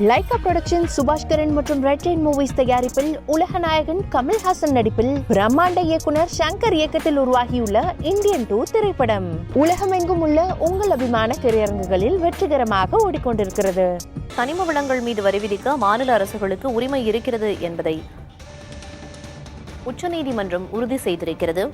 Lyca production Subaskaran மற்றும் red rain movies தயாரிப்பில் உலக நாயகன் கமல்ஹாசன் நடிப்பில் பிரம்மாண்ட இயக்குனர் சங்கர் இயக்கத்தில் உருவாகியுள்ள இந்தியன் 2 திரைப்படம் உலகமெங்கும் உள்ள உங்கள் அபிமான திரையரங்குகளில் வெற்றிகரமாக ஓடிக்கொண்டிருக்கிறது. கனிம வளங்கள் மீது வரி விதிக்க மாநில அரசுகளுக்கு உரிமை இருக்கிறது என்பதை உச்சநீதிமன்றம் உறுதி செய்திருக்கிறது.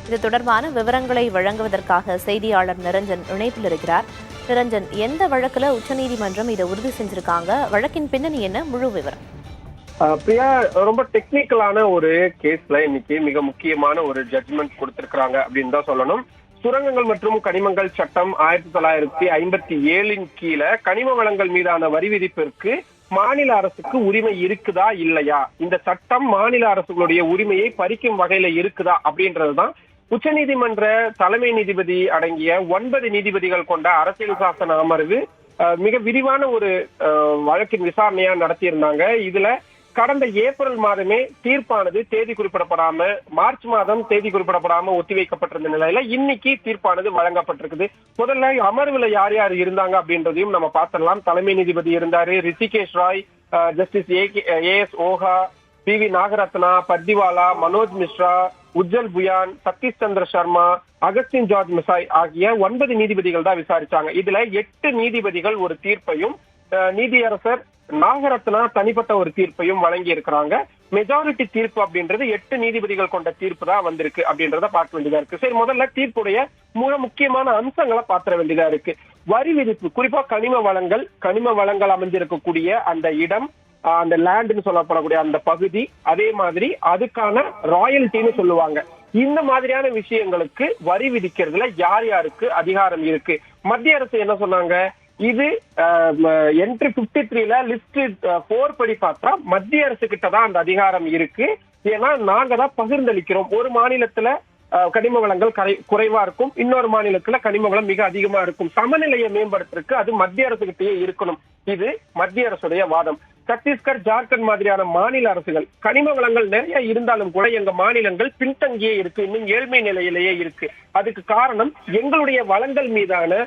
இது தொடர்பான விவரங்களை வழங்குவதற்காக செய்தியாளர் நிரஞ்சன் இணைப்பில் இருக்கிறார். நிரஞ்சன், எந்த வழக்குல உச்சநீதிமன்றம் இதை உறுதி செஞ்சிருக்காங்க? வழக்கின் பின்னணி என்ன? முழு விவரம். பிரியா, ரொம்ப டெக்னிக்கலான ஒரு கேஸ்ல இன்னைக்கு மிக முக்கியமான ஒரு ஜட்ஜ்மெண்ட் கொடுத்திருக்காங்க அப்படின்னு தான் சொல்லணும். சுரங்கங்கள் மற்றும் கனிமங்கள் சட்டம் 1957 கீழே கனிம வளங்கள் மீதான வரி விதிப்பிற்கு மாநில அரசுக்கு உரிமை இருக்குதா இல்லையா, இந்த சட்டம் மாநில அரசுகளுடைய உரிமையை பறிக்கும் வகையில இருக்குதா அப்படின்றதுதான் உச்சநீதிமன்ற தலைமை நீதிபதி அடங்கிய 9 நீதிபதிகள் கொண்ட அரசியல் சாசன அமர்வு மிக விரிவான ஒரு வழக்கின் விசாரணையா நடத்தியிருந்தாங்க. இதுல கடந்த ஏப்ரல் மாதமே தீர்ப்பானது தேதி குறிப்பிடப்படாம, மார்ச் மாதம் தேதி குறிப்பிடப்படாம ஒத்திவைக்கப்பட்டிருந்த நிலையில இன்னைக்கு தீர்ப்பானது வழங்கப்பட்டிருக்குது. முதல்ல அமர்வுல யார் யார் இருந்தாங்க அப்படின்றதையும் நம்ம பார்த்திடலாம். தலைமை நீதிபதி இருந்தாரு Hrishikesh Roy, justice A S Oka, B V. Nagarathna, Pardiwala, Manoj Misra, Ujjal Bhuyan, Satish Chandra Sharma, Augustine George Masih ஆகிய 9 நீதிபதிகள் தான் விசாரிச்சாங்க. இதுல 8 நீதிபதிகள் ஒரு தீர்ப்பையும் நீதியரசர் நாகரத்னா தனிப்பட்ட ஒரு தீர்ப்பையும் வழங்கி இருக்கிறாங்க. மெஜாரிட்டி தீர்ப்பு அப்படின்றது 8 நீதிபதிகள் கொண்ட தீர்ப்பு தான் வந்திருக்கு அப்படின்றத பார்க்க வேண்டியதா இருக்கு. சரி, முதல்ல தீர்ப்புடைய மிக முக்கியமான அம்சங்களை பார்த்துட வேண்டியதா இருக்கு. வரி விதிப்பு, குறிப்பா கனிம வளங்கள் அமைஞ்சிருக்கக்கூடிய அந்த இடம், அந்த லேண்ட்னு சொல்லப்படக்கூடிய அந்த பகுதி, அதே மாதிரி அதுக்கான ராயல்ட்டின்னு சொல்லுவாங்க. இந்த மாதிரியான விஷயங்களுக்கு வரி விதிக்கிறதுல யார் யாருக்கு அதிகாரம் இருக்கு? மத்திய அரசு என்ன சொன்னாங்க? இது என்ட்ரி 53ல லிஸ்ட் 4 படி பார்த்தா மத்திய அரசு கிட்ட தான் அந்த அதிகாரம் இருக்கு. ஏன்னா நாங்க தான் பகிர்ந்தளிக்கிறோம். ஒரு மாநிலத்துல கனிம வளங்கள் குறைவா இருக்கும், இன்னொரு மாநிலத்துல கனிம வளம் மிக அதிகமா இருக்கும். சமநிலையை மேம்படுத்துறதுக்கு அது மத்திய அரசு கிட்டேயே இருக்கணும். இது மத்திய அரசுடைய வாதம். சத்தீஸ்கர், ஜார்க்கண்ட் மாதிரியான மாநில அரசுகள் கனிம வளங்கள் நிறைய இருந்தாலும் கூட எங்க மாநிலங்கள் பின்தங்கியே இருக்கு, இன்னும் ஏழ்மை நிலையிலேயே இருக்கு. அதுக்கு காரணம் எங்களுடைய வளங்கள் மீதான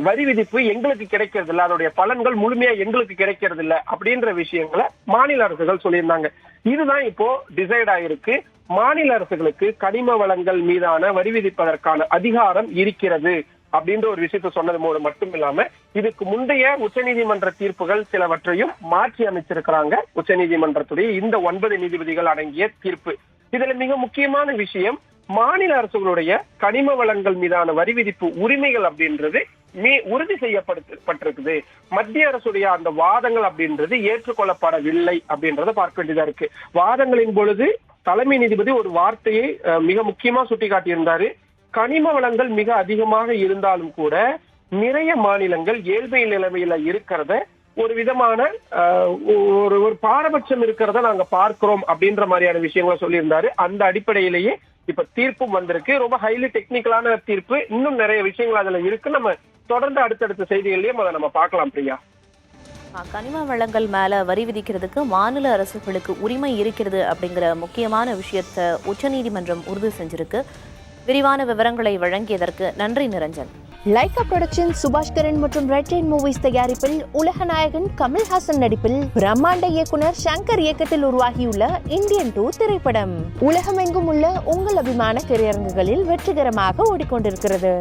வரி விதிப்பு எங்களுக்கு கிடைக்கிறது இல்லை, அதோடைய பலன்கள் முழுமையா எங்களுக்கு கிடைக்கிறது இல்லை அப்படின்ற விஷயங்களை மாநில அரசுகள் சொல்லியிருந்தாங்க. இதுதான் இப்போ டிசைட் ஆயிருக்கு. மாநில அரசுகளுக்கு கனிம வளங்கள் மீதான வரி விதிப்பதற்கான அதிகாரம் இருக்கிறது அப்படின்ற ஒரு விஷயத்த சொன்னது மூலம் மட்டும் இல்லாம இதுக்கு முந்தைய உச்சநீதிமன்ற தீர்ப்புகள் சிலவற்றையும் மாற்றி அமைச்சிருக்கிறாங்க. உச்சநீதிமன்றத்துடைய இந்த 9 நீதிபதிகள் அடங்கிய தீர்ப்பு. இதுல மிக முக்கியமான விஷயம், மாநில அரசுகளுடைய கனிம வளங்கள் மீதான வரி விதிப்பு உரிமைகள் அப்படின்றது உறுதி செய்யப்பட்டிருக்குது. மத்திய அரசுடைய அந்த வாதங்கள் அப்படின்றது ஏற்றுக்கொள்ளப்படவில்லை அப்படின்றத பார்க்க வேண்டியதா இருக்கு. வாதங்களின் பொழுது தலைமை நீதிபதி ஒரு வார்த்தையை மிக முக்கியமா சுட்டிக்காட்டியிருந்தாரு. கனிம வளங்கள் மிக அதிகமாக இருந்தாலும் கூட நிறைய மாநிலங்கள் ஏழ்மை நிலைமையில இருக்கிறத ஒரு விதமான ஒரு பாரபட்சம் இருக்கிறத நாங்க பார்க்கிறோம் அப்படின்ற மாதிரியான விஷயங்களை சொல்லியிருந்தாரு. அந்த அடிப்படையிலேயே இப்ப தீர்ப்பும் வந்திருக்கு. ரொம்ப ஹைலி டெக்னிக்கலான தீர்ப்பு. இன்னும் நிறைய விஷயங்கள் அதுல இருக்கு. நம்ம தொடர்ந்து அடுத்தடுத்த செய்திகள்லயும் அதை நம்ம பார்க்கலாம். பிரியா, கனிம வளங்கள் மேல வரி விதிக்கிறதுக்கு மாநில அரசுகளுக்கு உரிமை இருக்கிறது அப்படிங்கிற முக்கியமான விஷயத்தை உச்சநீதிமன்றம் உறுதி செஞ்சிருக்கு. விரிவான விவரங்களை வழங்கியதற்கு நன்றி நிரஞ்சன். லைகா புரொடக்ஷன் சுபாஷ்கரன் மற்றும் ரெட் ரெயின் மூவிஸ் தயாரிப்பில் உலக நாயகன் கமல்ஹாசன் நடிப்பில் பிரம்மாண்ட இயக்குனர் சங்கர் இயக்கத்தில் உருவாகியுள்ள இந்தியன் 2 திரைப்படம் உலகமெங்கும் உள்ள உங்கள் அபிமான திரையரங்குகளில் வெற்றிகரமாக ஓடிக்கொண்டிருக்கிறது.